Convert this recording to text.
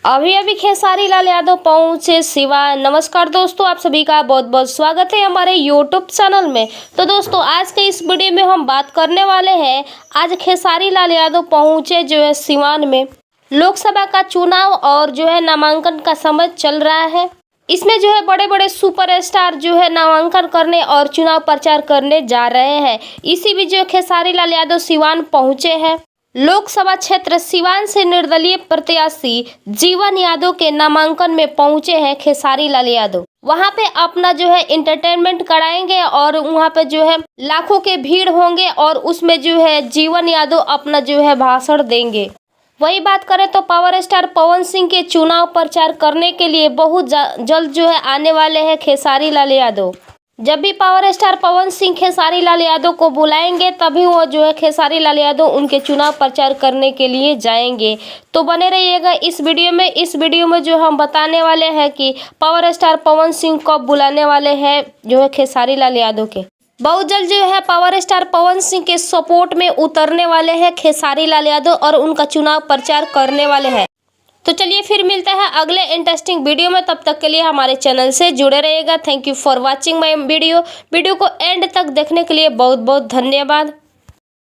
अभी अभी खेसारी लाल यादव पहुंचे सिवान। नमस्कार दोस्तों, आप सभी का बहुत बहुत स्वागत है हमारे यूट्यूब चैनल में। तो दोस्तों, आज के इस वीडियो में हम बात करने वाले हैं, आज खेसारी लाल यादव पहुंचे सिवान में। लोकसभा का चुनाव और नामांकन का समय चल रहा है। इसमें बड़े बड़े सुपरस्टार नामांकन करने और चुनाव प्रचार करने जा रहे हैं। इसी बीच खेसारी लाल यादव सिवान पहुंचे हैं। लोकसभा क्षेत्र सिवान से निर्दलीय प्रत्याशी जीवन यादव के नामांकन में पहुंचे हैं खेसारी लाल यादव। वहां पे अपना इंटरटेनमेंट कराएंगे और वहां पे लाखों के भीड़ होंगे और उसमें जीवन यादव अपना भाषण देंगे। वही बात करें तो पावर स्टार पवन सिंह के चुनाव प्रचार करने के लिए बहुत जल्द आने वाले हैं खेसारी लाल यादव। जब भी पावर स्टार पवन सिंह खेसारी लाल यादव को बुलाएंगे तभी वो खेसारी लाल यादव उनके चुनाव प्रचार करने के लिए जाएंगे। तो बने रहिएगा इस वीडियो में। इस वीडियो में हम बताने वाले हैं कि पावर स्टार पवन सिंह कब बुलाने वाले हैं खेसारी लाल यादव के। बहुत जल्द पावर स्टार पवन सिंह के सपोर्ट में उतरने वाले हैं खेसारी लाल यादव और उनका चुनाव प्रचार करने वाले हैं। तो चलिए फिर मिलते हैं अगले इंटरेस्टिंग वीडियो में। तब तक के लिए हमारे चैनल से जुड़े रहिएगा। Thank you for watching my video को एंड तक देखने के लिए बहुत बहुत धन्यवाद।